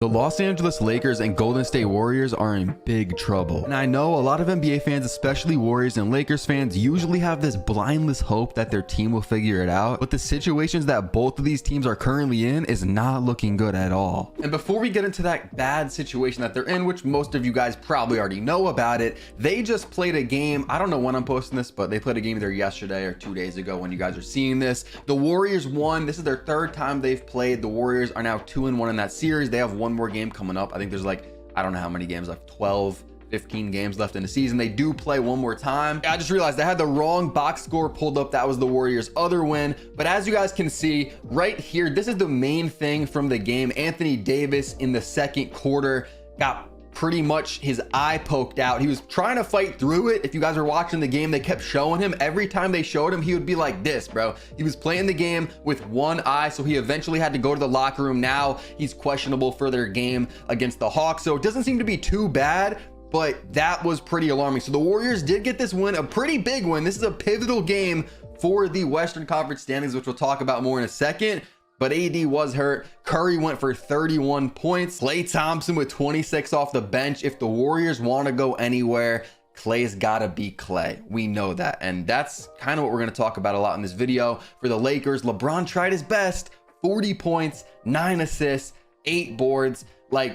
The Los Angeles Lakers and Golden State Warriors are in big trouble. And I know a lot of NBA fans, especially Warriors and Lakers fans, usually have this blindless hope that their team will figure it out. But the situations that both of these teams are currently in is not looking good at all. And before we get into that bad situation that they're in, which most of you guys probably already know about it, they just played a game. I don't know when I'm posting this, but they played a game either yesterday or 2 days ago when you guys are seeing this. The Warriors won. This is their third time they've played. The Warriors are now 2-1 in that series. They have one more game coming up. I think there's I don't know how many games left, 12 15 games left in the season. They do play one more time. I just realized I had the wrong box score pulled up. That was the Warriors' other win. But as you guys can see right here, this is the main thing from the game. Anthony Davis in the second quarter got pretty much his eye poked out. He was trying to fight through it. If you guys are watching the game, they kept showing him. Every time they showed him, he would be like this, bro. He was playing the game with one eye, so he eventually had to go to the locker room. Now he's questionable for their game against the Hawks, so it doesn't seem to be too bad, but that was pretty alarming. So the Warriors did get this win, a pretty big win. This is a pivotal game for the Western Conference standings, which we'll talk about more in a second. But AD was hurt. Curry went for 31 points. Klay Thompson with 26 off the bench. If the Warriors want to go anywhere, Klay's got to be Klay. We know that. And that's kind of what we're going to talk about a lot in this video. For the Lakers, LeBron tried his best. 40 points, 9 assists, 8 boards. I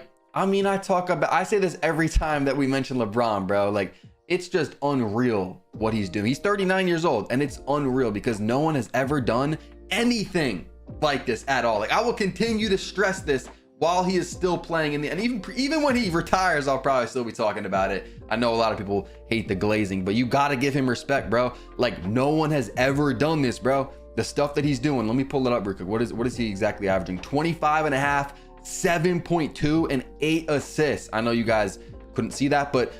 say this every time that we mention LeBron, bro. It's just unreal what he's doing. He's 39 years old, and it's unreal because no one has ever done anything like this at all. I will continue to stress this while he is still playing and even when he retires, I'll probably still be talking about it. I know a lot of people hate the glazing, but you got to give him respect, bro. No one has ever done this, bro. The stuff that he's doing, let me pull it up real quick. What is he exactly averaging? 25 and a half, 7.2 and 8 assists. I know you guys couldn't see that, but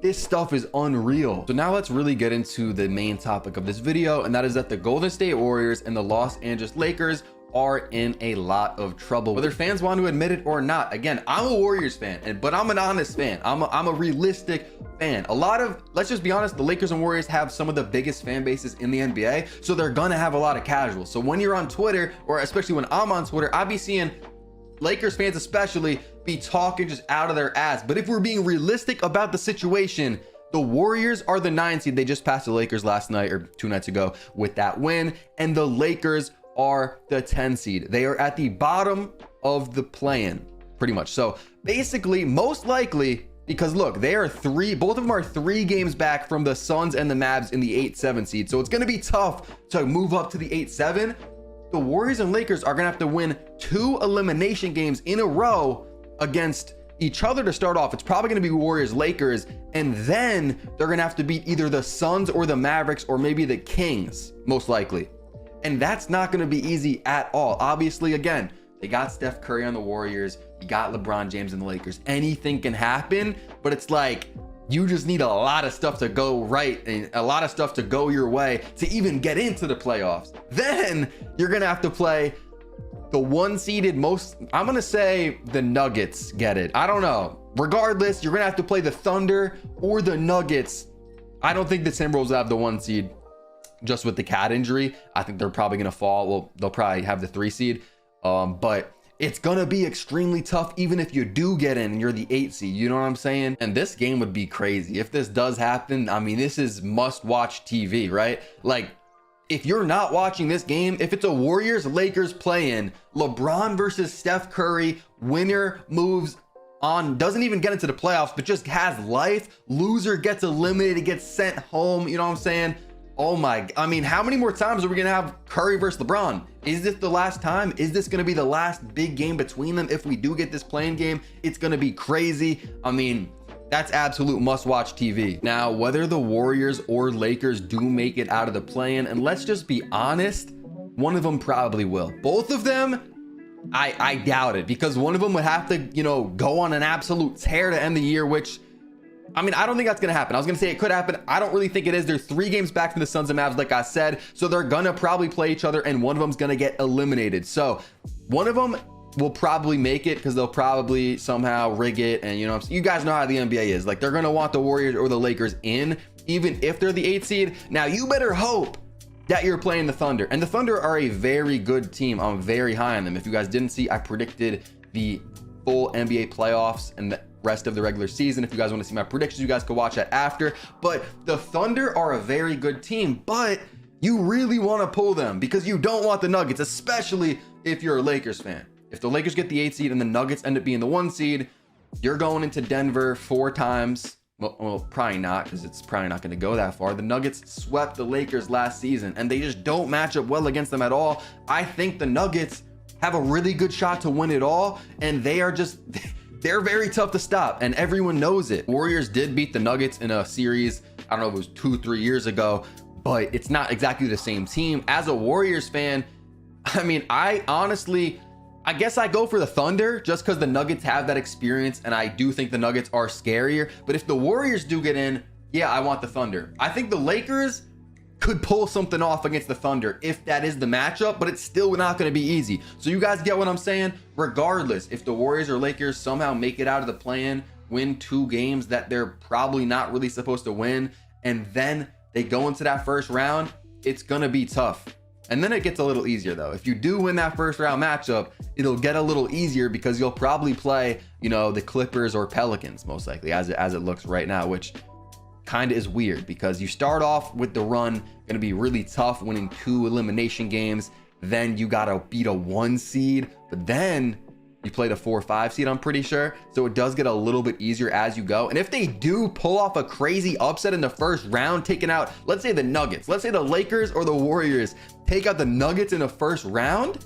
this stuff is unreal. So now let's really get into the main topic of this video, and that is that the Golden State Warriors and the Los Angeles Lakers are in a lot of trouble, whether fans want to admit it or not. Again, I'm a Warriors fan, but I'm an honest fan. I'm a realistic fan. Let's just be honest, the Lakers and Warriors have some of the biggest fan bases in the NBA, so they're gonna have a lot of casuals. So when you're on Twitter, or especially when I'm on Twitter, I be seeing Lakers fans especially be talking just out of their ass. But if we're being realistic about the situation, the Warriors are the 9 seed. They just passed the Lakers last night or 2 nights ago with that win, and the Lakers are the 10 seed. They are at the bottom of the play-in pretty much. So basically, most likely, because look, both of them are 3 games back from the Suns and the Mavs in the 8-7 seed. So it's going to be tough to move up to the 8-7. The Warriors and Lakers are going to have to win 2 elimination games in a row against each other to start off. It's probably going to be Warriors Lakers, and then they're going to have to beat either the Suns or the Mavericks or maybe the Kings, most likely. And that's not going to be easy at all. Obviously, again, they got Steph Curry on the Warriors. You got LeBron James and the Lakers. Anything can happen, but it's you just need a lot of stuff to go right and a lot of stuff to go your way to even get into the playoffs. Then you're going to have to play the 1-seeded I'm going to say the Nuggets get it. I don't know. Regardless, you're going to have to play the Thunder or the Nuggets. I don't think the Timberwolves have the 1 seed just with the cat injury. I think they're probably going to fall. Well, they'll probably have the 3 seed. But it's going to be extremely tough even if you do get in and you're the 8 seed. You know what I'm saying? And this game would be crazy. If this does happen, I mean, this is must-watch TV, right? If you're not watching this game, if it's a Warriors-Lakers play-in, LeBron versus Steph Curry, winner moves on, doesn't even get into the playoffs, but just has life. Loser gets eliminated, gets sent home. You know what I'm saying? How many more times are we going to have Curry versus LeBron? Is this the last time? Is this going to be the last big game between them? If we do get this play-in game, it's going to be crazy. That's absolute must-watch TV. Now, whether the Warriors or Lakers do make it out of the play-in, and let's just be honest, one of them probably will. Both of them, I doubt it, because one of them would have to, go on an absolute tear to end the year, which, I don't think that's going to happen. I was going to say it could happen. I don't really think it is. They're 3 games back from the Suns and Mavs, like I said, so they're going to probably play each other, and one of them's going to get eliminated. So one of them will probably make it because they'll probably somehow rig it. And you guys know how the NBA is. They're going to want the Warriors or the Lakers in, even if they're the 8 seed. Now, you better hope that you're playing the Thunder. And the Thunder are a very good team. I'm very high on them. If you guys didn't see, I predicted the full NBA playoffs and the rest of the regular season. If you guys want to see my predictions, you guys can watch that after. But the Thunder are a very good team, but you really want to pull them because you don't want the Nuggets, especially if you're a Lakers fan. If the Lakers get the 8 seed and the Nuggets end up being the 1 seed, you're going into Denver 4 times. Well, probably not, because it's probably not going to go that far. The Nuggets swept the Lakers last season, and they just don't match up well against them at all. I think the Nuggets have a really good shot to win it all, and they're very tough to stop, and everyone knows it. Warriors did beat the Nuggets in a series, I don't know if it was 2-3 years ago, but it's not exactly the same team. As a Warriors fan, I mean, I guess I go for the Thunder just because the Nuggets have that experience, and I do think the Nuggets are scarier. But if the Warriors do get in, yeah, I want the Thunder. I think the Lakers could pull something off against the Thunder if that is the matchup, but it's still not going to be easy. So you guys get what I'm saying? Regardless, if the Warriors or Lakers somehow make it out of the play-in, win 2 games that they're probably not really supposed to win, and then they go into that first round, it's going to be tough. And then it gets a little easier though. If you do win that first round matchup, it'll get a little easier because you'll probably play, you know, the Clippers or Pelicans most likely as it looks right now, which kind of is weird because you start off with the run going to be really tough, winning 2 elimination games. Then you got to beat a 1 seed, but then you played a 4-5 seed, I'm pretty sure. So it does get a little bit easier as you go. And if they do pull off a crazy upset in the first round, taking out, let's say the Nuggets, let's say the Lakers or the Warriors take out the Nuggets in the first round,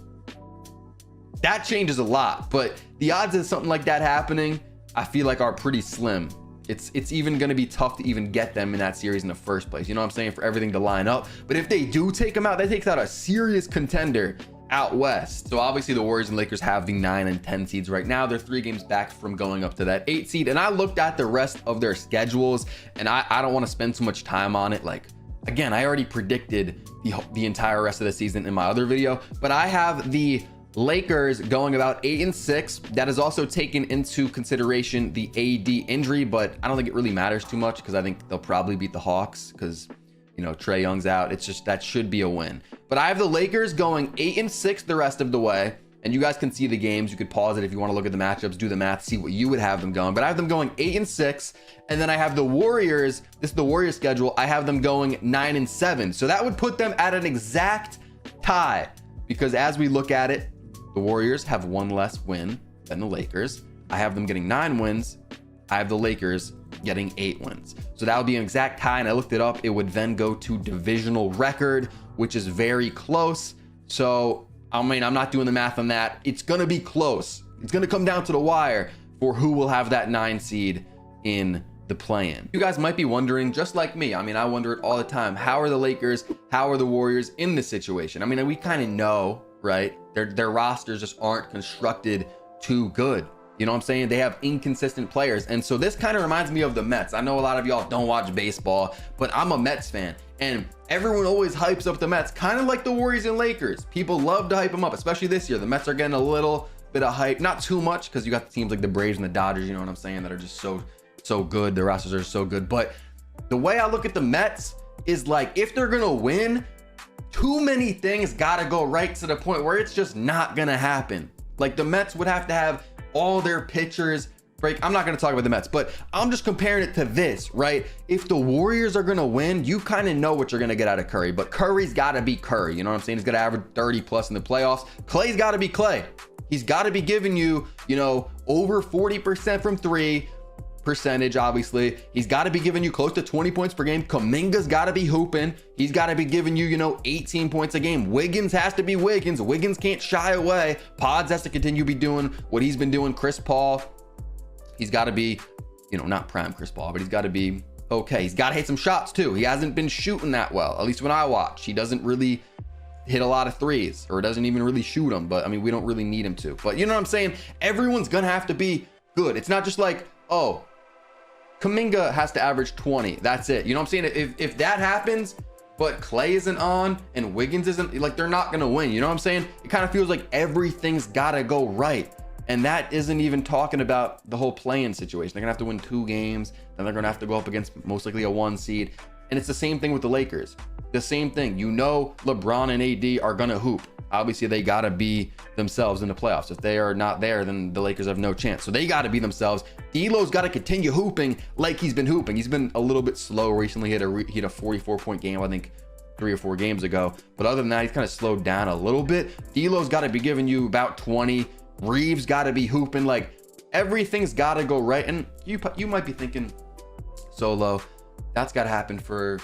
that changes a lot. But the odds of something like that happening, I feel like are pretty slim. It's even going to be tough to even get them in that series in the first place. You know what I'm saying? For everything to line up. But if they do take them out, that takes out a serious contender out west. So obviously the Warriors and Lakers have the 9 and 10 seeds right now. They're 3 games back from going up to that 8 seed. And I looked at the rest of their schedules, and I don't want to spend too much time on it. Like, again, I already predicted the entire rest of the season in my other video, but I have the Lakers going about 8-6. That is also taken into consideration the AD injury, but I don't think it really matters too much because I think they'll probably beat the Hawks because, you know, Trae Young's out. It's just, that should be a win. But I have the Lakers going 8-6 the rest of the way. And you guys can see the games. You could pause it if you want to look at the matchups, do the math, see what you would have them going. But I have them going 8-6. And then I have the Warriors. This is the Warriors schedule. I have them going 9-7. So that would put them at an exact tie. Because as we look at it, the Warriors have 1 less win than the Lakers. I have them getting 9 wins. I have the Lakers getting 8 wins. So that would be an exact tie. And I looked it up. It would then go to divisional record, which is very close. So, I mean, I'm not doing the math on that. It's going to be close. It's going to come down to the wire for who will have that 9 seed in the play-in. You guys might be wondering, just like me, I mean, I wonder it all the time, how are the Lakers, how are the Warriors in this situation? I mean, we kind of know, right? Their rosters just aren't constructed too good. You know what I'm saying? They have inconsistent players. And so this kind of reminds me of the Mets. I know a lot of y'all don't watch baseball, but I'm a Mets fan. And everyone always hypes up the Mets, kind of like the Warriors and Lakers. People love to hype them up, especially this year. The Mets are getting a little bit of hype, not too much, because you got the teams like the Braves and the Dodgers, you know what I'm saying, that are just so good. Their rosters are so good. But the way I look at the Mets is like, if they're gonna win, too many things gotta go right to the point where it's just not gonna happen. Like the Mets would have to have all their pitchers break. I'm not going to talk about the Mets, but I'm just comparing it to this, right? If the Warriors are going to win, you kind of know what you're going to get out of Curry, but Curry's got to be Curry. You know what I'm saying? He's got to average 30 plus in the playoffs. Clay's got to be Clay. He's got to be giving you, you know, over 40% from 3 percentage. Obviously, he's got to be giving you close to 20 points per game. Kuminga's got to be hooping. He's got to be giving you, you know, 18 points a game. Wiggins has to be Wiggins. Wiggins can't shy away. Pods has to continue to be doing what he's been doing. Chris Paul, he's got to be, you know, not prime Chris Paul, but he's got to be okay. He's got to hit some shots too. He hasn't been shooting that well, at least when I watch. He doesn't really hit a lot of threes, or doesn't even really shoot them. But I mean, we don't really need him to. But you know what I'm saying? Everyone's gonna have to be good. It's not just like, oh, Kuminga has to average 20. That's it. You know what I'm saying? If that happens, but Clay isn't on and Wiggins isn't, like, they're not going to win. You know what I'm saying? It kind of feels like everything's got to go right. And that isn't even talking about the whole play-in situation. They're going to have to win 2 games. Then they're going to have to go up against most likely a 1 seed. And it's the same thing with the Lakers. The same thing. You know, LeBron and AD are going to hoop. obviously they got to be themselves in the playoffs. If they are not there, then the Lakers have no chance. So they got to be themselves. D'Lo's got to continue hooping like he's been hooping. He's been a little bit slow recently. He had a 44-point game, I think 3 or 4 games ago. But other than that, he's kind of slowed down a little bit. D'Lo's got to be giving you about 20. Reeves got to be hooping. Like, everything's got to go right. And you might be thinking, Solo, that's got to happen for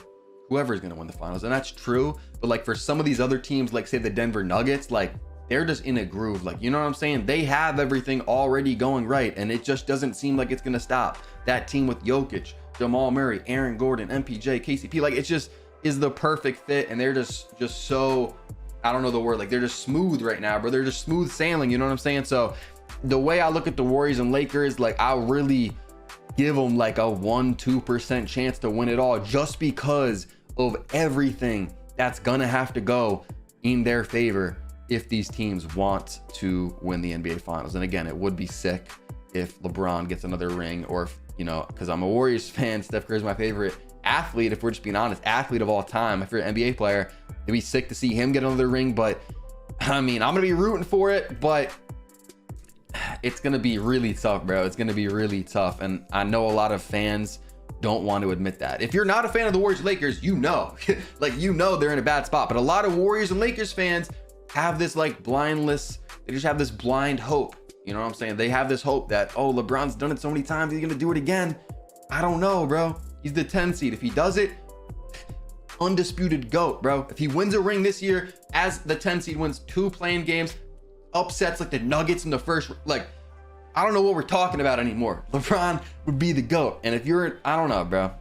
whoever's going to win the finals. And that's true. But like for some of these other teams, like say the Denver Nuggets, like they're just in a groove. Like, you know what I'm saying? They have everything already going right. And it just doesn't seem like it's going to stop. That team with Jokic, Jamal Murray, Aaron Gordon, MPJ, KCP, like it just is the perfect fit. And they're just so, I don't know the word, like they're just smooth right now, bro. They're just smooth sailing. You know what I'm saying? So the way I look at the Warriors and Lakers, like I really give them like a 1-2% chance to win it all, just because of everything that's gonna have to go in their favor if these teams want to win the NBA finals. And again, it would be sick if LeBron gets another ring, or if, you know, because I'm a Warriors fan, Steph Curry's my favorite athlete, if we're just being honest, athlete of all time, my favorite NBA player. It'd be sick to see him get another ring. But I mean, I'm gonna be rooting for it, but it's gonna be really tough, bro. It's gonna be really tough. And I know a lot of fans don't want to admit that. If you're not a fan of the Warriors Lakers, you know, like, you know, they're in a bad spot. But a lot of Warriors and Lakers fans have this like blindless, they just have this blind hope. You know what I'm saying? They have this hope that, oh, LeBron's done it so many times, he's gonna do it again. I don't know, bro. He's the 10 seed. If he does it, undisputed GOAT, bro. If he wins a ring this year as the 10 seed, wins 2 playing games, upsets like the Nuggets in the first, like, I don't know what we're talking about anymore. LeBron would be the GOAT. And if you're, I don't know, bro.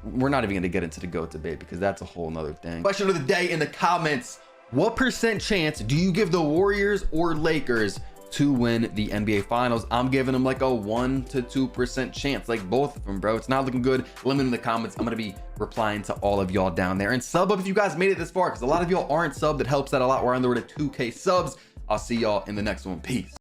We're not even gonna get into the GOAT debate because that's a whole nother thing. Question of the day in the comments: what % chance do you give the Warriors or Lakers to win the NBA finals? I'm giving them like a 1 to 2% chance, like both of them, bro. It's not looking good. Let me know in the comments. I'm gonna be replying to all of y'all down there. And sub up if you guys made it this far, because a lot of y'all aren't subbed. It helps out a lot. We're on the road to 2K subs. I'll see y'all in the next one. Peace.